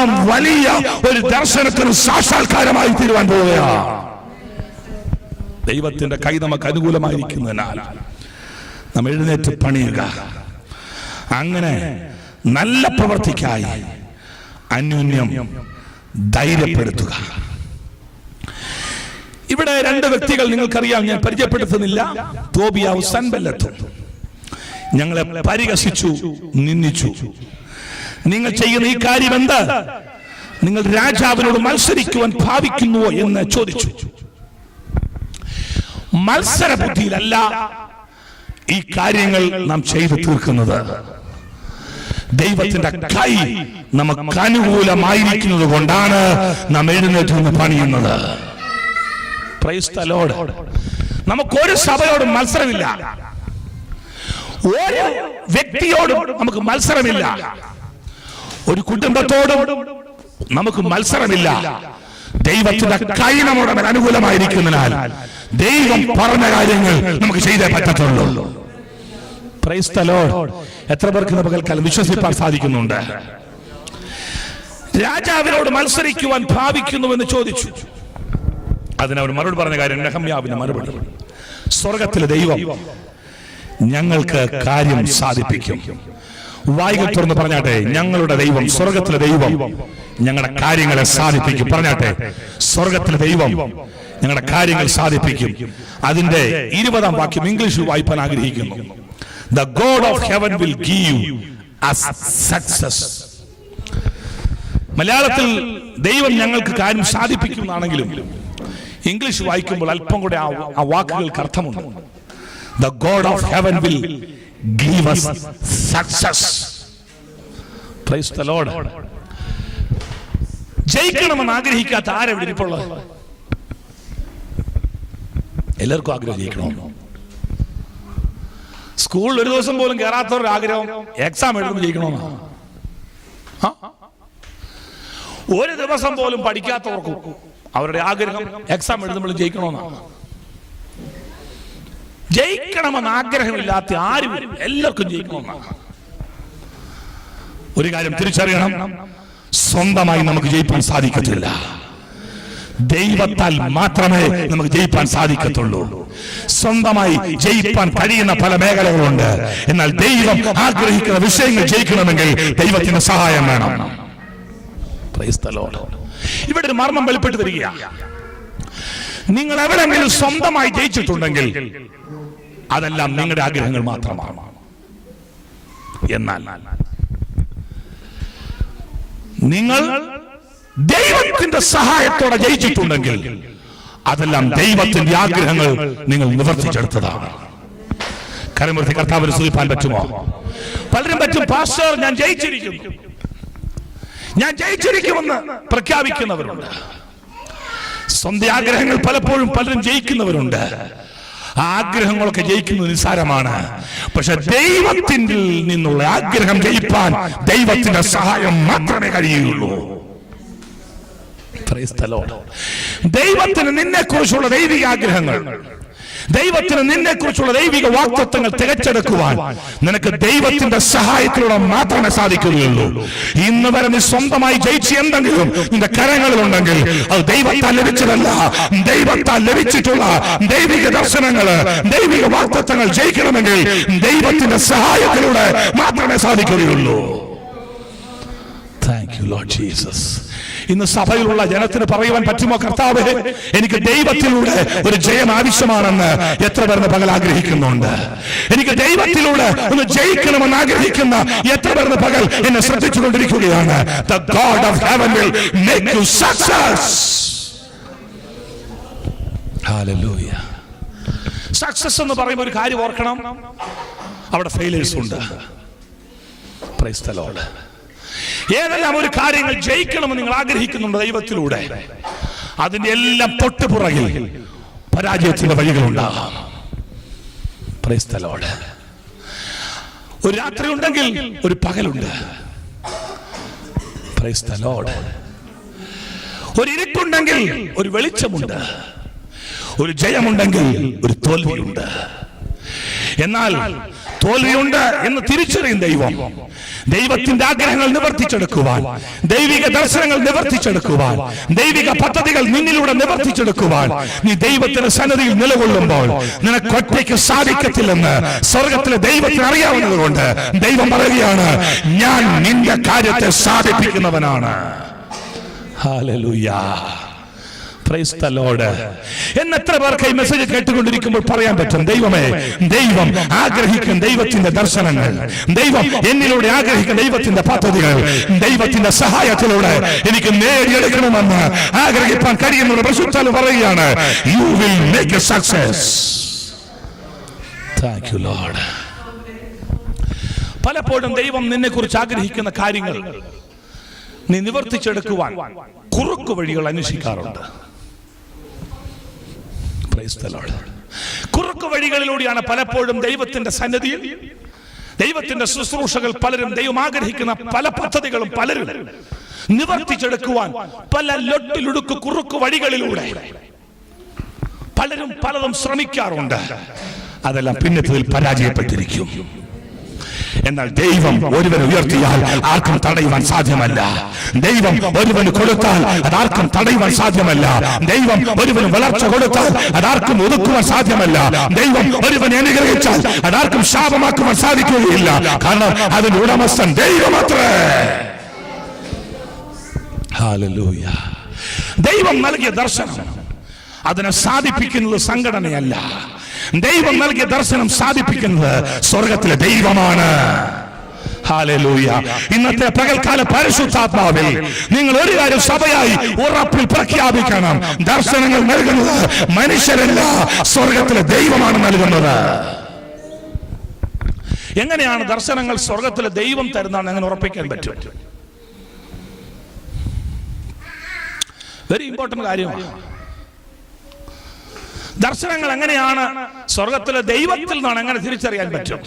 നാം വലിയ ഒരു ദർശനത്തിന് സാക്ഷാത്കാരമായി തീരുവാൻ പോവുകയാണ്. ദൈവത്തിന്റെ കൈ നമുക്ക് അനുകൂലമായിരിക്കുന്നതിനാൽ നാം എഴുന്നേറ്റ് പണിയുക. അങ്ങനെ നല്ല പ്രവൃത്തിക്കായി അന്യോന്യം ധൈര്യപ്പെടുത്തുക. ഇവിടെ രണ്ട് വ്യക്തികൾ നിങ്ങൾക്കറിയാം, ഞാൻ പരിചയപ്പെടുത്തുന്നില്ല. തോബിയാവും സൻബല്ലത്തും ഞങ്ങളെ പരിഹസിച്ചു, നിന്ദിച്ചു. നിങ്ങൾ ചെയ്യുന്ന ഈ കാര്യം എന്ത്? നിങ്ങൾ രാജാവിനോട് മത്സരിക്കുവാൻ ഭാവിക്കുന്നുവോ എന്ന് ചോദിച്ചു. മത്സര ബുദ്ധിയിലല്ല ഈ കാര്യങ്ങൾ നാം ചെയ്തു തീർക്കുന്നത്. ദൈവത്തിന്റെ കൈ നമുക്ക് അനുകൂലമായിരിക്കുന്നത് കൊണ്ടാണ് നാം എഴുന്നേറ്റ് പണിയുന്നത്. Price the Lord. നമുക്കൊരു സഭയോടും മത്സരമില്ല, ഒരു വ്യക്തിയോടും നമുക്ക് മത്സരമില്ല, ഒരു കുടുംബത്തോടും നമുക്ക് മത്സരമില്ല. ദൈവത്തിന്റെ കൈ നമ്മുടെ മേൽ അനുകൂലമായിരിക്കുന്നതിനാൽ ദൈവം പറഞ്ഞ കാര്യങ്ങൾ നമുക്ക് ചെയ്തേ പറ്റത്തുള്ളൂ. Price the Lord. എത്ര പേർക്ക് നമുക്ക് വിശ്വസിപ്പാൻ സാധിക്കുന്നുണ്ട്? രാജാവിനോട് മത്സരിക്കുവാൻ ഭാവിക്കുന്നുവെന്ന് ചോദിച്ചു. അതിനവർ മറുപടി പറഞ്ഞ കാര്യം, നെഹമ്യാവിന്റെ മറുപടി, സ്വർഗത്തിലെ ദൈവം ഞങ്ങൾക്ക് കാര്യം സാധിപ്പിക്കും. വായികൾ തുറന്ന് പറഞ്ഞാട്ടെ, ഞങ്ങളുടെ ദൈവം, സ്വർഗത്തിലെ ദൈവം ഞങ്ങളുടെ കാര്യങ്ങളെ സാധിപ്പിക്കും. പറഞ്ഞാട്ടെ, സ്വർഗത്തിലെ ദൈവം ഞങ്ങളുടെ കാര്യങ്ങൾ സാധിപ്പിക്കും. അതിന്റെ 20-ാം വാക്യം ഇംഗ്ലീഷിൽ വായിപ്പാൻ ആഗ്രഹിക്കുന്നു. The God of heaven will give us success. മലയാളത്തിൽ ദൈവം ഞങ്ങൾക്ക് കാര്യം സാധിപ്പിക്കുമെന്നാണെങ്കിലും ഇംഗ്ലീഷ് വായിക്കുമ്പോൾ അല്പം കൂടെ ആ വാക്കുകൾക്ക് അർത്ഥമുണ്ട്. The God of heaven will give us success. Praise the Lord. ജയിക്കണമെന്ന് ആഗ്രഹിക്കാത്ത ആരെവിടെ ഇരിപ്പുള്ളത്? എല്ലാവർക്കും ആഗ്രഹം ജയിക്കണമെന്നോ? സ്കൂളിൽ ഒരു ദിവസം പോലും കയറാത്തവരുടെ ആഗ്രഹം എക്സാം എഴുതുമ്പോൾ ജയിക്കണമെന്നാണ്. ഒരു ദിവസം പോലും പഠിക്കാത്തവർക്കും അവരുടെ ആഗ്രഹം എക്സാം എഴുതുമ്പോൾ ജയിക്കണമെന്നാണ്. ജയിക്കണമെന്ന് ആഗ്രഹമില്ലാത്ത ആരും എല്ലാവർക്കും ജയിക്കണമെന്നാണ്. ഒരു കാര്യം തിരിച്ചറിയണം, സ്വന്തമായി നമുക്ക് ജയിപ്പാൻ സാധിക്കത്തില്ല. ദൈവത്താൽ മാത്രമേ നമുക്ക് ജയിപ്പാൻ സാധിക്കത്തുള്ളൂ. സ്വന്തമായി ജയിപ്പാൻ കഴിയുന്ന പല മേഖലകളുണ്ട്. എന്നാൽ ദൈവം ആഗ്രഹിക്കുന്ന വിഷയങ്ങൾ ജയിക്കണമെങ്കിൽ ദൈവത്തിന്റെ സഹായം വേണം. Price the Lord. ഇവിടെ ഒരു മർമ്മം വെളിപ്പെട്ട് വരികയാണ്. നിങ്ങൾ എവിടെയെങ്കിലും സ്വന്തമായി ജയിച്ചിട്ടുണ്ടെങ്കിൽ അതെല്ലാം നിങ്ങളുടെ ആഗ്രഹങ്ങൾ മാത്രമാണ്. എന്നാൽ നിങ്ങൾ ദൈവത്തിന്റെ സഹായത്തോടെ ജയിച്ചിട്ടുണ്ടെങ്കിൽ അതെല്ലാം ദൈവത്തിന്റെ ആഗ്രഹങ്ങൾ നിങ്ങൾ നിവർത്തിച്ചെടുത്തതാണ്. കരമുയർത്തി കർത്താവിനെ സ്തുതിപ്പാൻ പറ്റുമോ? പലരും പറ്റും, പാസ്റ്റർ ഞാൻ ജയിച്ചിരിക്കുന്നു, ഞാൻ ജയിച്ചിരിക്കുമെന്ന് പ്രഖ്യാപിക്കുന്നവരുണ്ട്. സ്വന്തം ആഗ്രഹങ്ങൾ പലപ്പോഴും പലരും ജയിക്കുന്നവരുണ്ട്. ആ ആഗ്രഹങ്ങളൊക്കെ ജയിക്കുന്നത് നിസ്സാരമാണ്. പക്ഷെ ദൈവത്തിൽ നിന്നുള്ള ആഗ്രഹം ജയിപ്പാൻ ദൈവത്തിന്റെ സഹായം മാത്രമേ കഴിയുള്ളൂ. ദൈവത്തിന് നിന്നെ കുറിച്ചുള്ള ദൈവിക ആഗ്രഹങ്ങൾ, ദൈവത്തിന് നിന്നെ കുറിച്ചുള്ള ദൈവിക വാഗ്ദത്തങ്ങൾ തികച്ചെടുക്കുവാൻ നിനക്ക് ദൈവത്തിന്റെ സഹായത്തിലൂടെ മാത്രമേ സാധിക്കുകയുള്ളൂ. ഇന്ന് വരെ നീ സ്വന്തമായി ജയിച്ച് എന്തെങ്കിലും നിന്റെ കരങ്ങളിലുണ്ടെങ്കിൽ അത് ദൈവത്താൽ ലഭിച്ചതല്ല. ദൈവത്താൽ ലഭിച്ചിട്ടുള്ള ദൈവിക ദർശനങ്ങള്, ദൈവിക വാഗ്ദത്തങ്ങൾ ജയിക്കണമെങ്കിൽ ദൈവത്തിന്റെ സഹായത്തിലൂടെ മാത്രമേ സാധിക്കുകയുള്ളൂ. Thank you Lord Jesus. ഇന്ന് സഭയിലുള്ള ജനത്തിന് പറയുവാൻ പറ്റുമോ, കർത്താവേ എനിക്ക് ദൈവത്തിലൂടെ ഒരു ജയം ആവശ്യമാണെന്ന് എത്ര പേർ പകൽ ആഗ്രഹിക്കുന്നുണ്ട്? എനിക്ക് ദൈവത്തിലൂടെ ഒന്ന് ജയിക്കണമെന്ന് ആഗ്രഹിക്കുന്ന എത്ര പേർ പകൽ എന്നെ ശ്രദ്ധിച്ചുകൊണ്ടിരിക്കുകയാണ്? The God of heaven will make you success. Hallelujah. Success എന്ന് പറയുമ്പോൾ ഒരു കാര്യം ഓർക്കണം, അവിടെ ഫെയിലേഴ്സ് ഉണ്ട്. Praise the Lord. ഏതെല്ലാം ഒരു കാര്യങ്ങൾ ജയിക്കണമെന്ന് നിങ്ങൾ ആഗ്രഹിക്കുന്നുണ്ട് ദൈവത്തിലൂടെ, അതിന്റെ എല്ലാം തൊട്ടുപുറകിൽ പരാജയത്തിന്റെ വഴികളുണ്ടാകാം. Price the Lord. ഒരു രാത്രി ഉണ്ടെങ്കിൽ ഒരു പകലുണ്ട്. Price the Lord. ഒരു ഇരുട്ടുണ്ടെങ്കിൽ ഒരു വെളിച്ചമുണ്ട്. ഒരു ജയമുണ്ടെങ്കിൽ ഒരു തോൽവിയുണ്ട്. എന്നാൽ തോൽവിയുണ്ട് എന്ന് തിരിച്ചറിയും ദൈവം. ദൈവത്തിന്റെ ആഗ്രഹങ്ങൾ നിവർത്തിച്ചെടുക്കുവാൻ, ദൈവിക ദർശനങ്ങൾ നിവർത്തിച്ചെടുക്കുവാൻ, ദൈവിക പദ്ധതികൾ നിന്നിലൂടെ നിവർത്തിച്ചെടുക്കുവാൻ നീ ദൈവത്തിന്റെ സന്നിധിയിൽ നിലകൊള്ളുമ്പോൾ നിനക്ക് ഒറ്റയ്ക്ക് സാധിക്കത്തില്ലെന്ന് സ്വർഗത്തിലെ ദൈവത്തിന് അറിയാവുന്നതുകൊണ്ട് ദൈവം പറയുകയാണ്, ഞാൻ നിന്റെ കാര്യത്തെ സാധിപ്പിക്കുന്നവനാണ്. Hallelujah, praise the Lord. എത്ര പേർക്ക് ഈ മെസ്സേജ് കേട്ടുകൊണ്ടിരിക്കുമ്പോൾ പറയാൻ പറ്റും, ദൈവമേ, ദൈവം ആഗ്രഹിക്കുന്ന ദൈവത്തിന്റെ ദർശനങ്ങൾ, ദൈവം എന്നിലൂടെ ആഗ്രഹിക്കുന്ന ദൈവത്തിന്റെ പദ്ധതികൾ, ദൈവത്തിന്റെ സഹായത്തിലൂടെ എനിക്ക് നേടിയെടുക്കണമെന്ന് ആഗ്രഹിക്കാൻ കഴിയുന്നത് പരിശുദ്ധാത്മാവ് പറയുകയാണ്, you will make A success. Thank you Lord. പലപ്പോഴും ദൈവം നിന്നെ കുറിച്ച് ആഗ്രഹിക്കുന്ന കാര്യങ്ങൾ നീ നിവർത്തിച്ചെടുക്കുവാൻ കുറുക്കു വഴികൾ അന്വേഷിക്കാറുണ്ട്. കുറുക്കു വഴികളിലൂടെയാണ് പലപ്പോഴും ദൈവത്തിന്റെ സന്നിധിയിൽ, ദൈവത്തിന്റെ ശുശ്രൂഷകൾ പലരും, ദൈവം ആഗ്രഹിക്കുന്ന പല പദ്ധതികളും പലരും നിവർത്തിച്ചെടുക്കുവാൻ പല ലൊട്ടിലുടുക്ക് കുറുക്കു വഴികളിലൂടെ പലരും പലതും ശ്രമിക്കാറുണ്ട്. അതെല്ലാം പിന്നത്തിൽ പരാജയപ്പെട്ടിരിക്കും. എന്നാൽ ദൈവം ഒരുവനെ ഉയർത്തിയാൽ ആർക്കും തടയുവാൻ സാധ്യമല്ല. ദൈവം ഒരുവന് കൊടുത്താൽ അതാർക്കും തടയുവാൻ സാധ്യമല്ല. ദൈവം ഒരുവന് വളർച്ച കൊടുത്താൽ അതാർക്കും ഒതുക്കുവാൻ സാധ്യമല്ല. ദൈവം ഒരുവനെ അനുഗ്രഹിച്ചാൽ അതാർക്കും ശാപമാക്കുവാൻ സാധിക്കുകയില്ല. കാരണം അതിന്റെ ഉടമസ്ഥൻ ദൈവമത്രേ. ഹല്ലേലൂയ. ദൈവം നൽകിയ ദർശനം അതിനെ സാധിപ്പിക്കുന്നത് സംഘടനയല്ല. ദൈവം നൽകിയ ദർശനം സാധിപ്പിക്കുന്നത് സ്വർഗത്തിലെ ദൈവമാണ്. ഹല്ലേലൂയ. ഇന്നത്തെ പകൽക്കാല പരിശുദ്ധാത്മാവിൽ നിങ്ങൾ ഒരു കാര്യം സഭയായി ഉറപ്പിൽ പ്രഖ്യാപിക്കണം, ദർശനങ്ങൾ നൽകുന്നത് മനുഷ്യരല്ല, സ്വർഗത്തിലെ ദൈവമാണ് നൽകുന്നത്. എങ്ങനെയാണ് ദർശനങ്ങൾ സ്വർഗത്തിലെ ദൈവം തരുന്നതാണ് എങ്ങനെ ഉറപ്പിക്കാൻ പറ്റും? വെരി ഇമ്പോർട്ടന്റ് കാര്യമാണ്. ദർശനങ്ങൾ എങ്ങനെയാണ് സ്വർഗത്തിലെ ദൈവത്തിൽ നിന്നാണ് എങ്ങനെ തിരിച്ചറിയാൻ പറ്റും?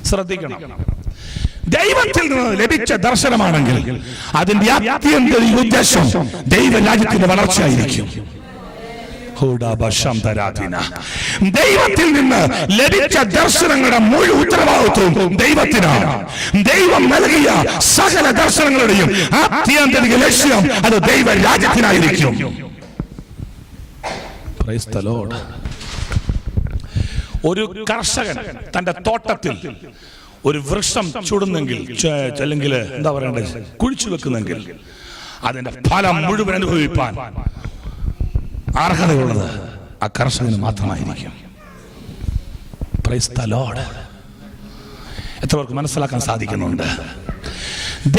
ശ്രദ്ധിക്കണം. ദൈവത്തിൽ നിന്ന് ലഭിച്ച ദർശനമാണെങ്കിൽ അതിന്റെ ആത്യന്തിക ഉദ്ദേശം ദൈവരാജ്യത്തിന്റെ വളർച്ചയായിരിക്കും. ദൈവത്തിൽ നിന്ന് ലഭിച്ച ദർശനങ്ങളുടെ മുഴുവൻ ഉത്തരവാദിത്വവും ദൈവത്തിനാണ്. ദൈവം നൽകിയ സകല ദർശനങ്ങളുടെയും ആത്യന്തിക ലക്ഷ്യം അത് ദൈവരാജ്യത്തിനായിരിക്കും. ഒരു കർഷകൻ തന്റെ തോട്ടത്തിൽ ഒരു വൃക്ഷം ചുടുന്നെങ്കിൽ, അല്ലെങ്കിൽ എന്താ പറയണ്ടത്, കുഴിച്ചു വെക്കുന്നെങ്കിൽ അതിന്റെ ഫലം മുഴുവൻ അനുഭവിപ്പാൻ അർഹതയുള്ളത് ആ കർഷകന് മാത്രമായിരിക്കും. Price the Lord. എത്ര പേർക്ക് മനസ്സിലാക്കാൻ സാധിക്കുന്നുണ്ട്?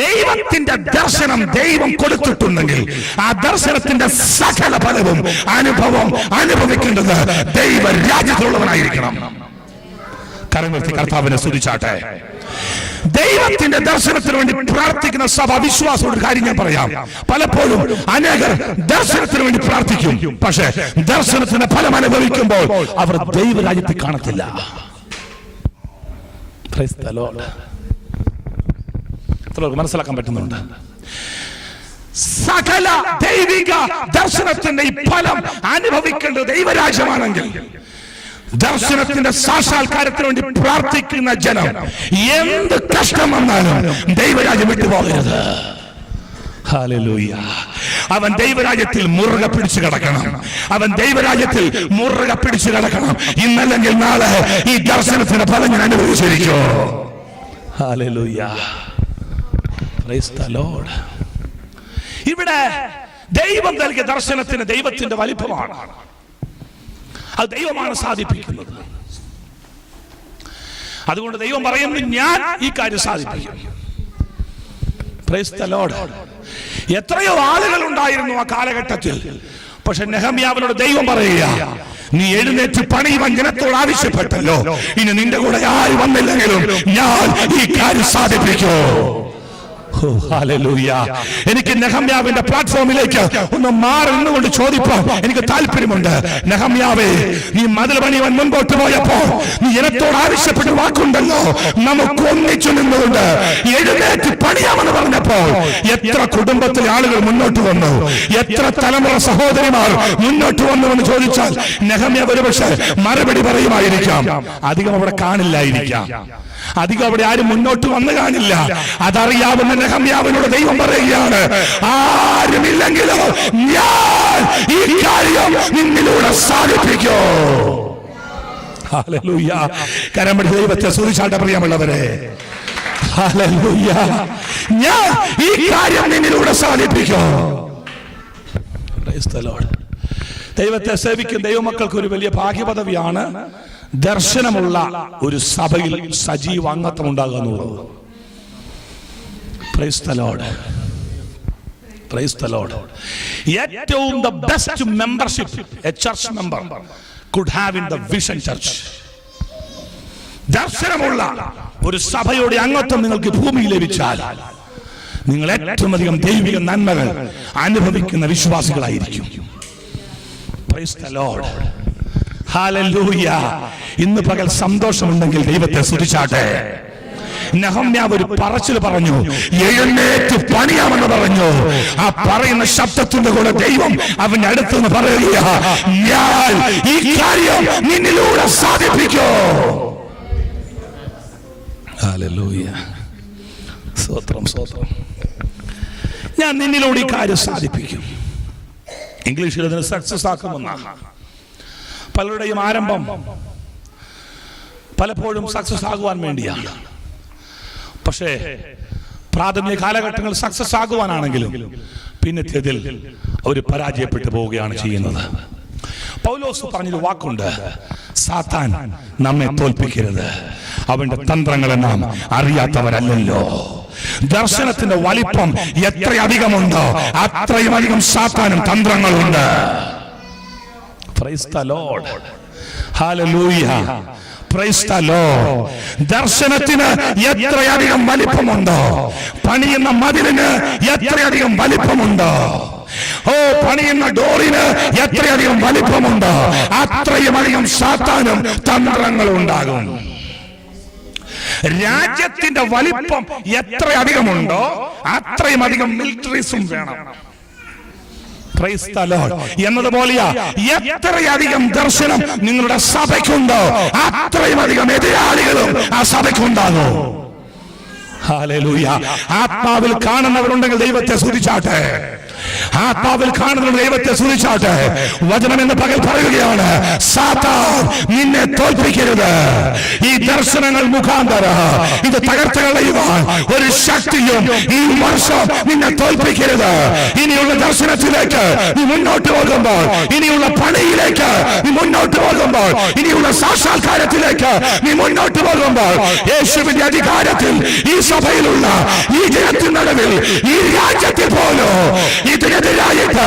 ദൈവത്തിന്റെ ദർശനം ദൈവം കൊടുത്തിട്ടുണ്ടെങ്കിൽ ആ ദർശനത്തിന്റെ സകല ഫലവും അനുഭവം അനുഭവിക്കേണ്ടത് ദൈവരാജ്യത്തിലുള്ളവനായിരിക്കണം. കരമുയർത്തി കർത്താവിനെ സ്തുതിച്ചാട്ടെ. ദൈവത്തിന്റെ ദർശനത്തിന് വേണ്ടി പ്രാർത്ഥിക്കുന്ന സഭ വിശ്വാസമുള്ള കാര്യം ഞാൻ പറയാം. പലപ്പോഴും അനേകർ ദർശനത്തിന് വേണ്ടി പ്രാർത്ഥിക്കും, പക്ഷേ ദർശനത്തിന്റെ ഫലം അനുഭവിക്കുമ്പോൾ അവർ ദൈവരാജ്യത്തിൽ കാണത്തില്ല. Price the Lord. മനസ്സിലാക്കാൻ പറ്റുന്നുണ്ട്? സകല ദൈവിക ദർശനത്തിന്റെ ഈ ഫലം അനുഭവിക്കേണ്ടത് ദൈവരാജ്യമാണെങ്കിൽ ദർശനത്തിന്റെ സാക്ഷാത്കാരത്തിന് വേണ്ടി പ്രാർത്ഥിക്കുന്ന ജനം എന്ത് കഷ്ടം വന്നാലും ദൈവരാജ്യം വിട്ടുപോകരുത്. ഹല്ലേലൂയ. അവൻ ദൈവരാജ്യത്തിൽ മുറുകെ പിടിച്ചു കിടക്കണം. അവൻ ദൈവരാജ്യത്തിൽ മുറുകെ പിടിച്ചു കിടക്കണം. ഇന്നല്ലെങ്കിൽ നാളെ ഈ ദർശനത്തിന്റെ ഫലം ഞാൻ അനുഭവിച്ചിരിക്കും. ഹല്ലേലൂയ. Praise the Lord. ഇവിടെ ദൈവം നൽകിയ ദർശനത്തിന് ദൈവത്തിന്റെ വലിപ്പമാണ്. അത് ദൈവമാണ് സാധിപ്പിക്കുന്നത്. അതുകൊണ്ട് ദൈവം പറയുന്നു, ഞാൻ ഈ കാര്യം സാധിപ്പിക്കും. Price the Lord. എത്രയോ ആളുകൾ ഉണ്ടായിരുന്നു ആ കാലഘട്ടത്തിൽ. പക്ഷെ നെഹമ്യാവിനോട് ദൈവം പറയുക, നീ എഴുന്നേറ്റ് പണിയുവാൻ ജനത്തോട് ആവശ്യപ്പെട്ടല്ലോ, ഇനി നിന്റെ കൂടെ ആര് വന്നില്ലെങ്കിലും ഞാൻ ഈ കാര്യം സാധിപ്പിക്കൂ. എനിക്ക് നെഹമ്യാവിന്റെ പ്ലാറ്റ്ഫോമിലേക്ക് ഒന്ന് മാറി നിന്നുകൊണ്ട് ചോദിപ്പാൻ എനിക്ക് താല്പര്യമുണ്ട്. നെഹമ്യാവേ, നീ മതിൽ പണിയുവാൻ മുൻപോട്ട് പോയപ്പോ നീ ജനത്തോട് ആവശ്യപ്പെട്ട വാക്കുണ്ടല്ലോ, നമുക്ക് ഒന്നിച്ചു നിന്നുകൊണ്ട് എഴുന്നേറ്റ് പണിയാമെന്ന് പറഞ്ഞപ്പോൾ എത്ര കുടുംബത്തിലെ ആളുകൾ മുന്നോട്ട് വന്നു, എത്ര തലമുറ സഹോദരിമാർ മുന്നോട്ട് വന്നു എന്ന് ചോദിച്ചാൽ നെഹമ്യാവ് ഒരുപക്ഷെ മറുപടി പറയുമായിരിക്കാം, അധികം അവിടെ കാണില്ലായിരിക്കാം. അധികം അവിടെ ആരും മുന്നോട്ട് വന്നു കാണില്ല. അതറിയാവുന്ന നെഹമ്യാവിനോട് ദൈവം പറയുകയാണ്, ആരുമില്ലെങ്കിലോ ഞാൻ ഈ കാര്യം നിന്നിലൂടെ സാധിപ്പിക്കൂ. ഹല്ലേലൂയ. കരം പിടിച്ച് ദൈവത്തെ സ്തുതിച്ചാട്ടെ പ്രിയമുള്ളവരെ. ഹല്ലേലൂയ. ഞാൻ ഈ കാര്യം നിന്നിലൂടെ സാധിപ്പിക്കൂ. Praise the Lord. ദൈവത്തെ സേവിക്കുന്ന ദൈവമക്കൾക്ക് ഒരു വലിയ ഭാഗ്യപദവിയാണ് ദർശനമുള്ള ഒരു സഭയിൽ സജീവ അംഗത്വം ഉണ്ടാകുക എന്നുള്ളത്. Price the Lord. Price the Lord. ഏറ്റവും the best membership a church member could have in the Vision Church. ദർശനമുള്ള ഒരു സഭയുടെ അംഗത്വം നിങ്ങൾക്ക് ഭൂമിയിൽ ലഭിച്ചാൽ നിങ്ങൾ ഏറ്റവും അധികം ദൈവിക നന്മകൾ അനുഭവിക്കുന്ന വിശ്വാസികളായിരിക്കും. Praise the Lord. ഹല്ലേലൂയ. ഇന്ന് പകൽ സന്തോഷമുണ്ടെങ്കിൽ ദൈവത്തെ സ്തുതിച്ചാട്ടെ. നെഹമ്യാവ് ഒരു പറച്ചിൽ പറഞ്ഞു, എഴുന്നേറ്റ് പണിയാമെന്ന് പറഞ്ഞു. ആ പറയുന്ന ശബ്ദത്തിന്റെ കൂടെ ദൈവം അവന്റെ അടുത്തുനിന്ന് പറയുക, ഞാൻ ഈ കാര്യം നിന്നിലൂടെ സാധിപ്പിക്കൂ. ഹല്ലേലൂയ. സ്തോത്രം, സ്തോത്രം. ഞാൻ നിന്നിലൂടെ ഈ കാര്യം സാധിപ്പിക്കും. ഇംഗ്ലീഷിൽ അതിന് സക്സസ് ആക്കുമെന്നാണ്. പലരുടെയും ആരംഭം പലപ്പോഴും സക്സസ് ആകുവാൻ വേണ്ടിയാണ്. പക്ഷേ പ്രാഥമിക കാലഘട്ടങ്ങൾ സക്സസ് ആകുവാനാണെങ്കിലും പിന്നത്തേതിൽ അവർ പരാജയപ്പെട്ടു പോവുകയാണ് ചെയ്യുന്നത്. പൗലോസ് പറഞ്ഞൊരു വാക്കുണ്ട്, സാത്താൻ നമ്മെ തോൽപ്പിക്കരുത്, അവന്റെ തന്ത്രങ്ങളെ നാം അറിയാത്തവരല്ലല്ലോ. ദർശനത്തിന്റെ വലിപ്പം എത്രയധികമുണ്ടോ അത്രയും അധികം സാത്താനും തന്ത്രങ്ങളുണ്ട്. Praise the Lord. Hallelujah. Praise the Lord. ദർശനത്തിന് എത്രയധികം വലിപ്പമുണ്ടോ, പണിയുന്ന മതിലിന് എത്രയധികം വലിപ്പമുണ്ടോ, പണിയുന്ന ഡോറിന് എത്രയധികം വലിപ്പമുണ്ടോ അത്രയും അധികം സാത്താനും തന്ത്രങ്ങളും ഉണ്ടാകും. രാജ്യത്തിന്റെ വലിപ്പം എത്രയധികമുണ്ടോ അത്രയും അധികം മിലിറ്ററീസും വേണം. Price the Lord. എന്നതുപോലെയാ എത്രയധികം ദർശനം നിങ്ങളുടെ സഭയ്ക്കുണ്ടോ അത്രയും അധികം എതിരാളികളും ആ സഭയ്ക്കുണ്ടാകും. ഹല്ലേലൂയ. ആത്മാവിൽ കാണുന്നവരുണ്ടെങ്കിൽ ദൈവത്തെ സ്തുതിച്ചാട്ടെ. ആത്മാവിൽ കാണുന്ന ദൈവത്തെ സ്തുതിച്ചാട്ടെ. വചനം എന്ന് പകൽ പറയുകയാണ്, സാത്താൻ നിന്നെ തോൽപ്പിക്കരുത്. ഈ ദർശനങ്ങൾ മുഖാന്തരം ഇത് തകർത്ത് കളയുവാൻ ഒരു ശക്തിയും ഈ വർഷം നിന്നെ തോൽപ്പിക്കരുത്. ഇനിയുള്ള ദർശനത്തിലേക്ക് നീ മുന്നോട്ട് പോകുമ്പോൾ, ഇനിയുള്ള പണിയിലേക്ക് നീ മുന്നോട്ട് പോകുമ്പോൾ, ഇനിയുള്ള സാക്ഷാത്കാരത്തിലേക്ക് നീ മുന്നോട്ട് പോകുമ്പോൾ, യേശുവിന്റെ അധികാരത്തിൽ ഈ സഭയിലുള്ള ഈ ജനത്തിൻ നടുവിൽ ഈ രാജ്യത്തിൽ പോലും ഇതിനെതിരായിട്ട്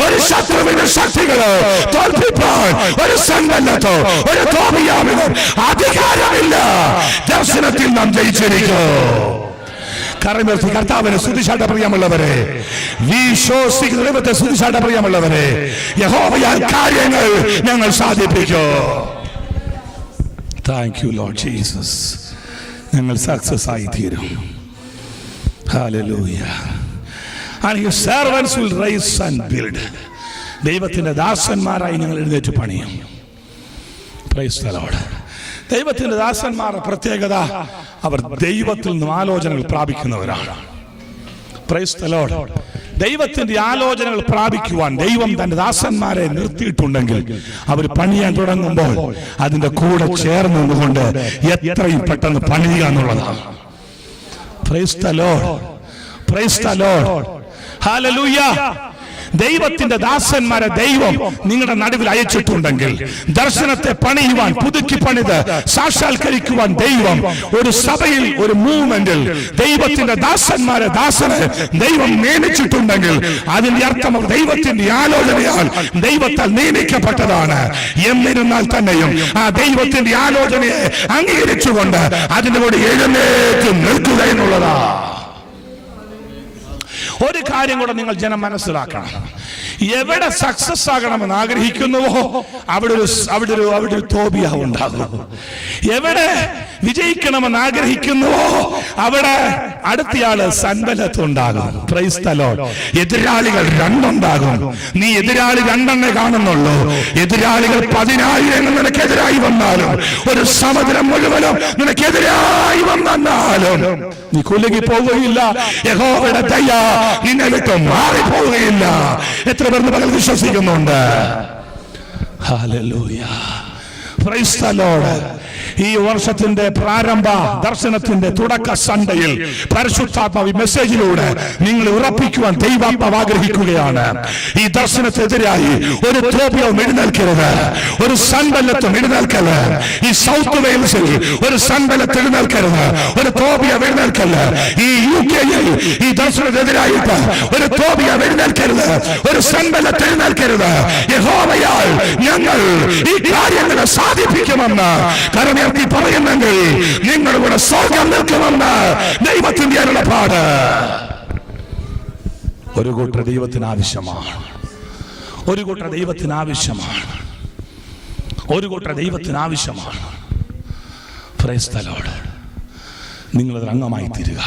ഒരു ശത്രുവിന്റെ ശക്തികളോ തോൽപ്പിപ്പാൻ ഒരു സമ്പന്നത്തോ ഒരു തോപിയാവിനോ അധികാരമില്ല. ദർശനത്തിൽ നാം ജയിച്ചിരിക്കും. കരമുയർത്തി കർത്താവിനെ സ്തുതിച്ചാട്ടെ പ്രിയമുള്ളവരെ. വിശ്വസിക്കുന്ന ദൈവത്തെ സ്തുതിച്ചാട്ടെ പ്രിയമുള്ളവരെ. യഹോവയാൽ കാര്യങ്ങൾ ഞങ്ങൾ സാധിപ്പിക്കും. Thank you Lord Jesus. ഞങ്ങൾ സക്സസ് ആയി തീരും. Hallelujah. And his servants will rise and build. ദൈവത്തിന്റെ ദാസന്മാരായി ഞങ്ങൾ എഴുന്നേറ്റ് പണിയും. Price the Lord. ദൈവത്തിന്റെ ദാസന്മാരുടെ പ്രത്യേകത, അവർ ദൈവത്തിൽ നിന്നും ആലോചനകൾ പ്രാപിക്കുന്നവരാണ്. Price the Lord. ദൈവത്തിന്റെ ആലോചനകൾ പ്രാപിക്കുവാൻ ദൈവം തന്റെ ദാസന്മാരെ നിർത്തിയിട്ടുണ്ടെങ്കിൽ അവർ പണിയാൻ തുടങ്ങുമ്പോൾ അതിന്റെ കൂടെ ചേർന്ന് നിന്നുകൊണ്ട് എത്രയും പെട്ടെന്ന് പണിയുക എന്നുള്ളതാണ്. Price the Lord. Price the Lord. Hallelujah. ദൈവത്തിന്റെ ദാസന്മാരെ ദൈവം നിങ്ങളുടെ നടുവിൽ അയച്ചിട്ടുണ്ടെങ്കിൽ ദർശനത്തെ പണിയുവാൻ, പുതുക്കി പണിത് സാക്ഷാത്കരിക്കുവാൻ ദൈവം ഒരു സഭയിൽ ഒരു മൂവ്മെന്റിൽ ദൈവത്തിന്റെ ദാസന്മാരെ ദൈവം നിയമിച്ചിട്ടുണ്ടെങ്കിൽ അതിന്റെ അർത്ഥം ദൈവത്തിന്റെ ആലോചനയാൽ ദൈവത്താൽ നിയമിക്കപ്പെട്ടതാണ്. എന്നിരുന്നാൽ തന്നെയും ആ ദൈവത്തിന്റെ ആലോചനയെ അംഗീകരിച്ചുകൊണ്ട് അതിന്റെ കൂടെ എഴുന്നേറ്റ് നിൽക്കുക എന്നുള്ളതാണ്. ഒരു കാര്യം കൂടെ നിങ്ങൾ ജനം മനസ്സിലാക്കണം. എവിടെ സക്സസ് ആകണമെന്ന് ആഗ്രഹിക്കുന്നുവോ അവിടെ ഒരു തോബിയ ഉണ്ടാകും. എവിടെ വിജയിക്കണമെന്ന് ആഗ്രഹിക്കുന്നുവോ അവിടെ അടുത്തയാള് സൻബലത്തുണ്ടാകും. Praise the Lord. എതിരാളികൾ രണ്ടുണ്ടാകും. നീ എതിരാളി രണ്ടെണ്ണേ കാണുന്നുള്ളൂ. എതിരാളികൾ 10,000 നിനക്കെതിരായി വന്നാലും, ഒരു സമുദ്രം മുഴുവനും നിനക്കെതിരായി വന്നാലും നീ കുലുങ്ങി പോവുകയില്ല. യഹോവയുടെ ദയ നിന്നെ വിട്ട് മാറിപ്പോവുകയില്ല. എത്ര പേർ പകൽ വിശ്വസിക്കുന്നുണ്ട്? ഹല്ലേലൂയ. Praise the Lord. ഈ വർഷത്തിന്റെ പ്രാരംഭ ദർശനത്തിന്റെ തുടക്ക സൺഡേയിൽ പരിശുദ്ധാത്മാവ് മെസ്സേജിലൂടെ നിങ്ങൾ ഉറപ്പിക്കുവാൻ ദൈവാത്മാവ് ആഗ്രഹിക്കുകയാണ്. ഈ ദർശനത്തിനെതിരായി ഒരു തോബിയവും എഴുന്നേൽക്കരുത്, ഒരു സൻബല്ലത്തും എഴുന്നേൽക്കരുത്. ഈ സൗത്ത് വെയിൽസിൽ ഒരു സൻബല്ലത്ത് എഴുന്നേൽക്കരുത്, ഒരു തോബിയ എഴുന്നേൽക്കരുത്. ഈ UK-യിൽ ഈ ദർശനത്തിനെതിരായിട്ട് ഒരു തോബിയ എഴുന്നേൽക്കരുത്, ഒരു സൻബല്ലത്ത് എഴുന്നേൽക്കരുത്. യഹോവയാൽ ഞങ്ങൾ ഈ കാര്യങ്ങളെ സാധിപ്പിക്കുമെന്ന് കരമേർത്തി പറയുന്നെങ്കിൽ നിങ്ങളുടെ കൂടെ സ്വർഗ്ഗം നിൽക്കുമെന്ന് ദൈവത്തിന്റെ അരുളപ്പാട്. ഒരു കൂട്ടർ ദൈവത്തിന് ആവശ്യമാണ്, ഒരു കൂട്ടർ ദൈവത്തിന് ആവശ്യമാണ്, ഒരു കൂട്ടർ ദൈവത്തിന് ആവശ്യമാണ്. Price the Lord. നിങ്ങളതിന് അംഗമായി തീരുക,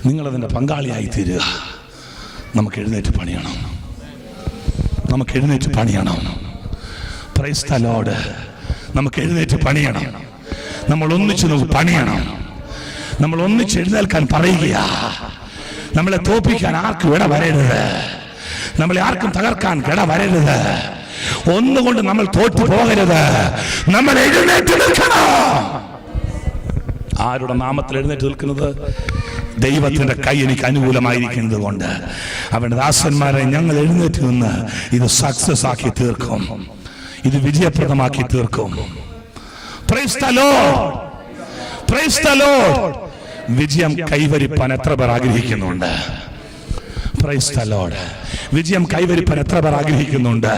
നിങ്ങളതിന്റെ പങ്കാളിയായി തീരുക. നമുക്ക് എഴുന്നേറ്റ് പണിയണം, നമുക്ക് എഴുന്നേറ്റ് പണിയണം. Price the Lord. നമുക്ക് എഴുന്നേറ്റ് പണിയണം. നമ്മൾ ഒന്നിച്ച് നമുക്ക് പണിയണം. നമ്മൾ ഒന്നിച്ച് എഴുന്നേൽക്കാൻ പറയുക. നമ്മളെ തോപ്പിക്കാൻ ആർക്കും ഇട വരരുത്, നമ്മളെ ആർക്കും തകർക്കാൻ ഇട വരരുത്. ഒന്നുകൊണ്ട് നമ്മൾ തോറ്റു പോകരുത്. നമ്മൾ എഴുന്നേറ്റ് നിൽക്കണം. ആരുടെ നാമത്തിൽ എഴുന്നേറ്റ് നിൽക്കുന്നത്? ദൈവത്തിന്റെ കൈ എനിക്ക് അനുകൂലമായിരിക്കുന്നത് കൊണ്ട് അവന്റെ ദാസന്മാരെ ഞങ്ങൾ എഴുന്നേറ്റ് നിന്ന് ഇത് സക്സസ് ആക്കി തീർക്കും, ഇത് വിജയപ്രദമാക്കി തീർക്കും. Price the Lord. Price the Lord. വിജയം കൈവരിപ്പാൻ എത്ര പേർ ആഗ്രഹിക്കുന്നുണ്ട്? Price the Lord. വിജയം കൈവരിപ്പാൻ എത്ര പേർ ആഗ്രഹിക്കുന്നുണ്ട്?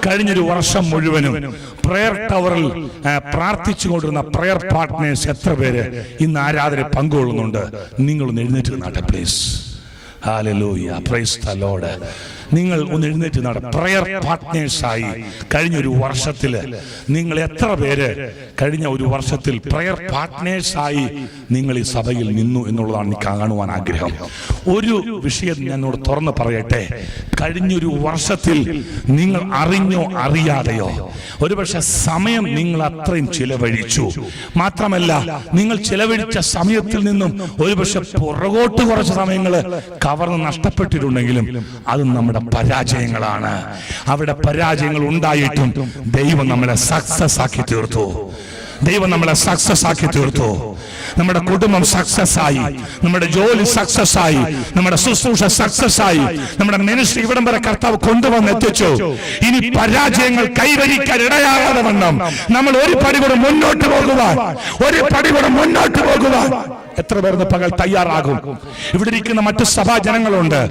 കഴിഞ്ഞൊരു വർഷം മുഴുവനും പ്രയർ ടവറിൽ പ്രാർത്ഥിച്ചുകൊണ്ടിരുന്ന പ്രയർ പാർട്ട്നേഴ്സ് എത്ര പേര് ഇന്ന് ആരാധന പങ്കുകൊള്ളുന്നുണ്ട്? നിങ്ങളൊന്ന് എഴുന്നേറ്റ് നിന്നാട്ടെ please. Hallelujah. Praise the Lord. നിങ്ങൾ ഒന്ന് എഴുന്നേറ്റ് നട. പ്രയർ പാർട്ട്നേഴ്സായി കഴിഞ്ഞൊരു വർഷത്തിൽ നിങ്ങൾ എത്ര പേര് കഴിഞ്ഞ ഒരു വർഷത്തിൽ പ്രയർ പാർട്ട്നേഴ്സായി നിങ്ങൾ ഈ സഭയിൽ നിന്നു എന്നുള്ളതാണ് എനിക്ക് കാണുവാൻ ആഗ്രഹം. ഒരു വിഷയം ഞാനോട് തുറന്ന് പറയട്ടെ. കഴിഞ്ഞൊരു വർഷത്തിൽ നിങ്ങൾ അറിഞ്ഞോ അറിയാതെയോ ഒരുപക്ഷെ സമയം നിങ്ങൾ അത്രയും ചിലവഴിച്ചു. മാത്രമല്ല, നിങ്ങൾ ചിലവഴിച്ച സമയത്തിൽ നിന്നും ഒരുപക്ഷെ പുറകോട്ട് കുറച്ച് സമയങ്ങൾ കവർന്ന് നഷ്ടപ്പെട്ടിട്ടുണ്ടെങ്കിലും അത് നമ്മുടെ പരാജയങ്ങളാണ്. അവിടെ പരാജയങ്ങൾ ഉണ്ടായിട്ടും ദൈവം നമ്മളെ സക്സസ് ആക്കി തീർത്തു. ദൈവം നമ്മളെ സക്സസ് ആക്കി തീർത്തു. നമ്മുടെ കുടുംബം സക്സസ് ആയി, നമ്മുടെ ജോലി സക്സസ് ആയി, നമ്മുടെ ശുശ്രൂഷ സക്സസ് ആയി, നമ്മുടെ മിനിസ്ട്രി ഇവിടം വരെ കർത്താവ് കൊണ്ടുവന്ന് എത്തിച്ചു. ഇനി പരാജയങ്ങൾ കൈവരിക്കാൻ ഇടയാകാതെ വണ്ണം നമ്മൾ ഒരു പടി കൂടെ മുന്നോട്ട് പോകുവാൻ, ഒരു പടി കൂടെ മുന്നോട്ട് പോകുവാൻ എത്ര പേർന്ന് പകൽ തയ്യാറാകും? ഇവിടെ ഇരിക്കുന്ന മറ്റു സഭാജനങ്ങളുണ്ട്.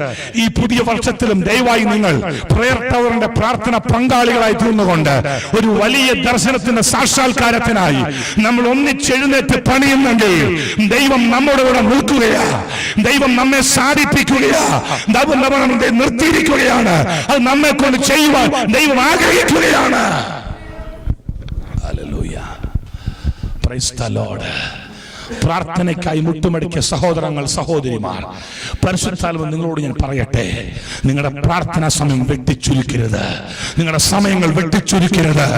ഈ പുതിയ വർഷത്തിലും ദയവായി നിങ്ങൾ പ്രയർ ടവറിന്റെ പ്രാർത്ഥന പങ്കാളികളായി തീർന്നുകൊണ്ട് ഒരു വലിയ ദർശനത്തിന്റെ സാക്ഷാത്കാരത്തിനായി നമ്മൾ ഒന്നിച്ചെഴുന്നേറ്റ് പണിയുന്നെങ്കിൽ ദൈവം നമ്മുടെ കൂടെ നിൽക്കുകയാ, ദൈവം നമ്മെ സാധിപ്പിക്കുകയാ, ദൈവം നമ്മളെ നിർത്തിയിരിക്കുകയാണ്. അത് നമ്മെ കൊണ്ട് ചെയ്യുവാൻ ദൈവം ആഗ്രഹിക്കുകയാണ്. ഹല്ലേലൂയ. Praise the Lord. പ്രാർത്ഥനയ്ക്കായി മുട്ടുമടക്കിയ സഹോദരങ്ങൾ, സഹോദരിമാർ, പരിശുദ്ധാത്മാവ് നിങ്ങളോട് ഞാൻ പറയട്ടെ, നിങ്ങളുടെ പ്രാർത്ഥനാ സമയം വെട്ടിച്ചുരുക്കരുത്, നിങ്ങളുടെ സമയങ്ങൾ വെട്ടിച്ചുരുക്കരുത്.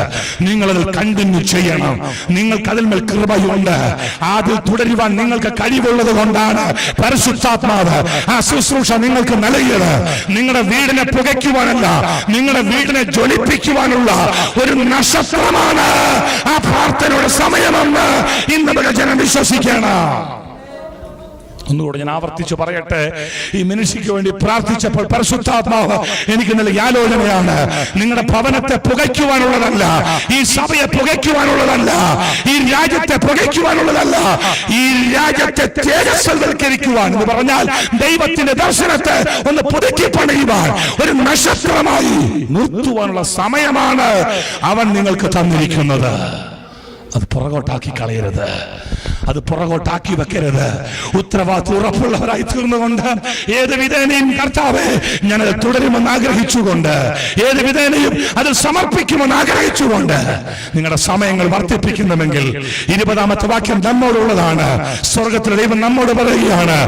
നിങ്ങളതിൽ കണ്ടിന്യൂ ചെയ്യണം. നിങ്ങൾക്ക് അതിന്മേൽ കൃപയുണ്ട്. അതിൽ തുടരുവാൻ നിങ്ങൾക്ക് കഴിവുള്ളത് കൊണ്ടാണ് പരിശുദ്ധാത്മാവ് ആ ശുശ്രൂഷ നിങ്ങൾക്ക് നൽകിയത്. നിങ്ങളുടെ വീടിനെ പുകയ്ക്കുവാനല്ല, നിങ്ങളുടെ വീടിനെ ജ്വലിപ്പിക്കുവാനുള്ള ഒരു നക്ഷത്രമാണ് ആ പ്രാർത്ഥനയുടെ സമയമെന്ന് ഇന്ന് ജനം വിശ്വസിക്കണം. ഒന്നുകൂടെ ഞാൻ ആവർത്തിച്ച് പറയട്ടെ, ഈ മനുഷ്യക്ക് വേണ്ടി പ്രാർത്ഥിച്ചപ്പോൾ പരിശുദ്ധാത്മാവ് എനിക്ക് നൽകിയ ആലോചനയാണ്, നിങ്ങളുടെ ഭവനത്തെ പുകയ്ക്കുവാനുള്ളതല്ല, ഈ സഭയെ പുകയ്ക്കുവാനുള്ളതല്ല, ഈ രാജ്യത്തെ പുകയ്ക്കുവാനുള്ളതല്ല, ഈ രാജ്യത്തെ തേജസ്വൽക്കരിക്കുവാൻ എന്ന് പറഞ്ഞാൽ ദൈവത്തിന്റെ ദർശനത്തെ ഒന്ന് പുതുക്കി പണിയുവാൻ ഒരു നക്ഷത്രമായി നിർത്തുവാനുള്ള സമയമാണ് അവൻ നിങ്ങൾക്ക് തന്നിരിക്കുന്നത്. അത് പുറകോട്ടാക്കി കളയരുത്. അത് പുറകോട്ടാക്കി വെക്കരുത്. ഉത്തരവാദിത്വം ഉറപ്പുള്ളവരായി തീർന്നുകൊണ്ട് ഏത് വിധേനയും കർത്താവേ ഞാനത് തുടരുമെന്ന് ആഗ്രഹിച്ചുകൊണ്ട്, ഏത് വിധേനയും അത് സമർപ്പിക്കുമെന്ന് ആഗ്രഹിച്ചുകൊണ്ട് നിങ്ങളുടെ സമയങ്ങൾ വർദ്ധിപ്പിക്കുന്നുവെങ്കിൽ 20ാമത്തെ വാക്യം നമ്മോടുള്ളതാണ്. സ്വർഗത്തിലെ ദൈവം നമ്മോട് പറയുകയാണ്,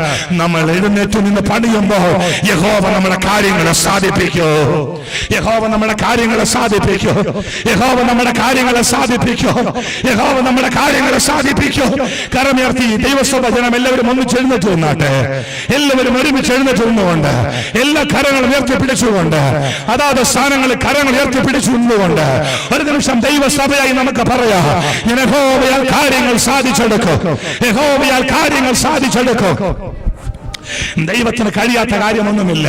നമ്മൾ എഴുന്നേറ്റ് നിന്ന് പണിയുമ്പോൾ യഹോവ നമ്മുടെ കാര്യങ്ങളെ സാധിപ്പിക്കൂ. യഹോവ നമ്മുടെ കാര്യങ്ങളെ സാധിപ്പിക്കൂ. യഹോവ നമ്മുടെ കാര്യങ്ങളെ സാധിപ്പിക്കൂ. യഹോവ നമ്മുടെ കാര്യങ്ങളെ സാധിപ്പിക്കൂ. കരമുയർത്തി ദൈവസഭ ജനം എല്ലാവരും ഒന്നിച്ച് എഴുന്നേറ്റ് നിന്നാട്ടെ. എല്ലാവരും ഒരുമിച്ച് എഴുന്നേറ്റ് നിന്നുകൊണ്ട് എല്ലാ കരങ്ങളും ഉയർത്തിപ്പിടിച്ചുകൊണ്ട് അതാത് സ്ഥാനങ്ങളിൽ കരങ്ങൾ ഉയർത്തിപ്പിടിച്ചു നിന്നുകൊണ്ട് ഒരു നിമിഷം ദൈവസഭയായി നമുക്ക് പറയാം, ഞാൻ യഹോവയാൽ കാര്യങ്ങൾ സാധിച്ചെടുക്കും. യഹോവയാൽ കാര്യങ്ങൾ സാധിച്ചെടുക്കും. ദൈവത്തിന് കഴിയാത്ത കാര്യമൊന്നുമില്ല.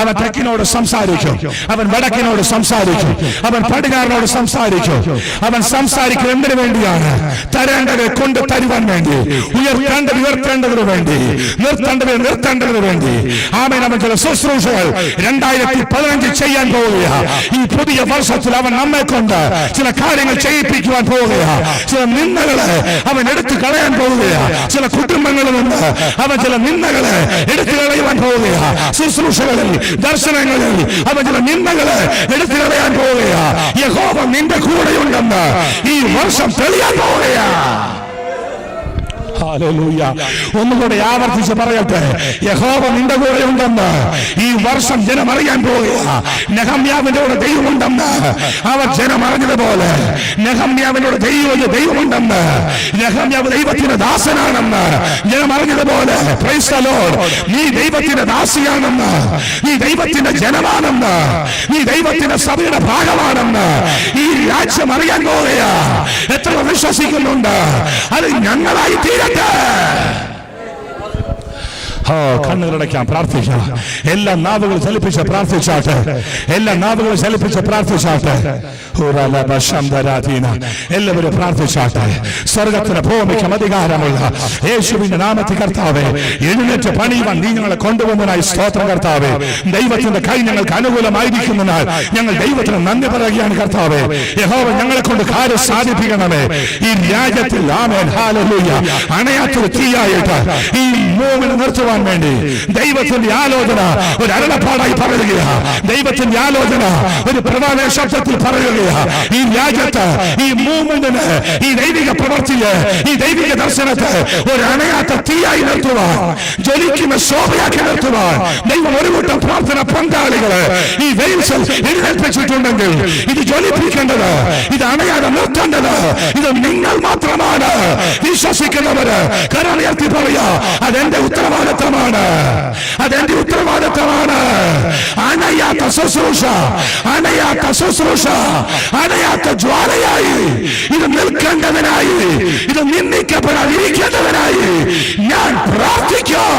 അവൻ തെക്കിനോട് സംസാരിക്കും, അവൻ വടക്കിനോട് സംസാരിക്കും, അവൻ പടിഞ്ഞാറിനോട് സംസാരിക്കും. അവൻ സംസാരിക്കും എന്തിനു വേണ്ടിയാണ്? തരേണ്ടത് കൊണ്ട് തരുവാൻ വേണ്ടി, ഉയർത്തേണ്ടതിന് വേണ്ടി, നിർത്തേണ്ടതിന് വേണ്ടി. ആമേൻ. അവൻ ചില ശുശ്രൂഷകൾ 2015 ചെയ്യാൻ പോവുകയാണ്. ഈ പുതിയ വർഷത്തിൽ അവൻ നമ്മെ കൊണ്ട് ചില കാര്യങ്ങൾ ചെയ്യിപ്പിക്കുവാൻ പോവുകയാണ്. ചില നിന്ദകളെ അവൻ എടുത്തു കളയാൻ പോവുകയാണ്. ചില കുടുംബങ്ങളിൽ നിന്ന് അവൻ ചില നിന്ദകളെ എടുത്തു കളയാൻ പോവുകയാണ്. ശുശ്രൂഷകളിൽ, ദർശനങ്ങളിൽ അവൻ ചില നിന്ദകളെ എടുത്തു കളയാൻ പോവുകയാണ്. യഹോവ നിന്റെ കൂടെയുണ്ടെന്ന് ഈ വർഷം തെളിയാൻ പോവുകയാണ്. ഹല്ലേലൂയ. ഒന്നുകൂടെ ആവർത്തിച്ച് പറയട്ടെ, യഹോവ നിന്റെ കൂടെ ഉണ്ടെന്ന് ഈ വർഷം ജനം അറിയാൻ പോവുകയാണ്. നെഹമ്യാവിന്റെ കൂടെ ദൈവമുണ്ടെന്ന് അവർ ജനം അറിഞ്ഞതുപോലെ, നെഹമ്യാവിനോട് ദൈവമുണ്ടെന്ന്, നെഹമ്യാവ് ദൈവത്തിന്റെ ദാസനാണെന്ന് ജനം അറിഞ്ഞതുപോലെ, പ്രൈസ് ദി ലോർഡ്, നീ ദൈവത്തിന്റെ ദാസിയാണെന്ന്, നീ ദൈവത്തിന്റെ ജനമാണെന്ന്, നീ ദൈവത്തിന്റെ സഭയുടെ ഭാഗമാണെന്ന് ഈ രാജ്യം അറിയാൻ പോവുകയാണ്. എത്ര വിശ്വസിക്കുന്നുണ്ട്? അത് ഞങ്ങളായി തീരട്ടെ. കണ്ണുകളടയ്ക്കാം, പ്രാർത്ഥിക്കാം. എല്ലാ നാവുകളും ചലിപ്പിച്ച് പ്രാർത്ഥിച്ചാട്ടെ. എല്ലാ നാവുകളും ചലിപ്പിച്ച് പ്രാർത്ഥിച്ചാട്ടെ. എല്ലാവരും പ്രാർത്ഥിച്ചാട്ടെ. സ്വർഗത്തിന് ഭൂമിക്കും അധികാരമുള്ള യേശുവിന്റെ നാമത്തിൽ കർത്താവേ, എഴുന്നേറ്റ് പണിയുവാൻ നീ ഞങ്ങളെ കൊണ്ടുവന്നതിനായി സ്തോത്രം കർത്താവേ. ദൈവത്തിന്റെ കൈ ഞങ്ങൾക്ക് അനുകൂലമായിരിക്കുന്നതിനാൽ ഞങ്ങൾ ദൈവത്തിന് നന്ദി പറയുകയാണ് കർത്താവേ. യഹോവ ഞങ്ങളെ കൊണ്ട് കാര്യം സാധിപ്പിക്കണമേ. ഈ രാജ്യത്തിൽ ആമേൻ ഹല്ലേലൂയ അണയാത്തൊരു തീയായിട്ട് ഈ മൂവിനെ നിർത്തുവാൻ വേണ്ടി ദൈവത്തിന്റെ ആലോചന ഒരു അരുളപ്പാടായി പറയുകയാണ്. ദൈവത്തിന്റെ ആലോചന ഒരു പ്രധാന ശബ്ദത്തിൽ പറയുകയാണ്. ഈ രാജ്യത്ത് ഈ മൂവ്മെന്റിന്, ഈ ദൈവിക പ്രവൃത്തിയെ, ഈ ദൈവിക ദർശനത്തെ ഒരു അണയാത്ത തീയായി നിർത്തുവാൻ, ജ്വലിക്കുന്ന ശോഭയാക്കി നിർത്തുവാൻ ദൈവം ഒരു കൂട്ടം പ്രാർത്ഥന പങ്കാളികളെ ഈ വെയിൽസിൽ എഴുന്നേൽപ്പിച്ചിട്ടുണ്ടെങ്കിൽ ഇത് ജ്വലിപ്പിക്കേണ്ടത്, ഇത് അണയാതെ നിർത്തേണ്ടത് ഇത് നിങ്ങൾ മാത്രമാണ്. വിശ്വസിക്കുന്നവര് കരമുയർത്തി പറയാ, അതെന്റെ ഉത്തരവാദിത്തമാണ്, അതെന്റെ ഉത്തരവാദിത്തമാണ്. അണയാത്ത ശുശ്രൂഷ, അണയാത്ത ശുശ്രൂഷ, അണയാത്ത ജ്വാലയായി ഇത് നിൽക്കേണ്ടതിനായി, ഇത് നിന്ദിക്കപ്പെടാതിരിക്കേണ്ടതിനായി ഞാൻ പ്രാർത്ഥിക്കും.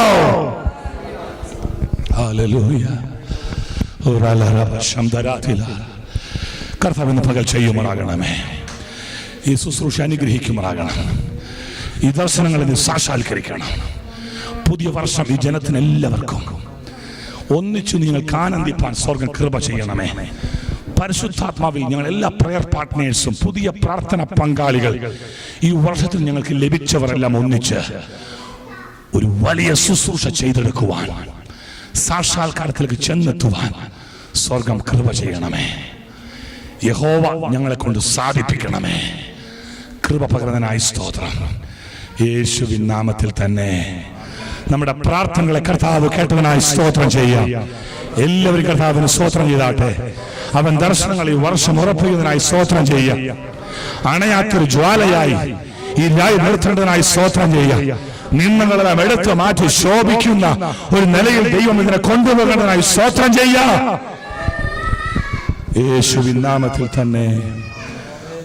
ഹല്ലേലൂയ. കർത്താവിന് പകൽ ചെയ്യുമാറാകണമേ. ഈ ശുശ്രൂഷ അനുഗ്രഹിക്കുമാറാകണം. ഈ ദർശനങ്ങളെ നീ സാക്ഷാത്കരിക്കണം. പുതിയ വർഷം ഈ ജനത്തിന് എല്ലാവർക്കും ഒന്നിച്ചു നിങ്ങൾക്ക് ആനന്ദിപ്പാൻ സ്വർഗം കൃപ ചെയ്യണമേ. പരിശുദ്ധാത്മാവിൽ ഞങ്ങൾ എല്ലാ പ്രയർ പാർട്ട്നേഴ്സും, പുതിയ പ്രാർത്ഥന പങ്കാളികൾ ഈ വർഷത്തിൽ ഞങ്ങൾക്ക് ലഭിച്ചവരെല്ലാം ഒന്നിച്ച് ഒരു വലിയ ശുശ്രൂഷ ചെയ്തെടുക്കുവാൻ, സാക്ഷാത്കാരത്തിലേക്ക് ചെന്നെത്തുവാൻ സ്വർഗം കൃപ ചെയ്യണമേ. യഹോവ ഞങ്ങളെ കൊണ്ട് സാധിപ്പിക്കണമേ. കൃപ പകർന്നതിനായി സ്തോത്രം. യേശുവിൻ നാമത്തിൽ തന്നെ നമ്മുടെ പ്രാർത്ഥനകളെ കർത്താവ് കേട്ടതിനായി സ്തോത്രം ചെയ്യാം. എല്ലാവരും കർത്താവിന് സ്തോത്രം ചെയ്താട്ടെ. അവൻ ദർശനങ്ങൾ ഈ വർഷം ഉറപ്പിക്കുന്നതിനായി സ്തോത്രം ചെയ്യാം. അണയാത്തൊരു ജ്വാലയായി ഈ രായി നിർത്തേണ്ടതിനായി സ്തോത്രം ചെയ്യാം. നിന്നങ്ങളെല്ലാം എടുത്തു മാറ്റി ശോഭിക്കുന്ന ഒരു നിലയിൽ ദൈവം ഇതിനെ കൊണ്ടുപോകേണ്ടതിനായി സ്തോത്രം ചെയ്യാം. യേശുവിൻ നാമത്തിൽ തന്നെ.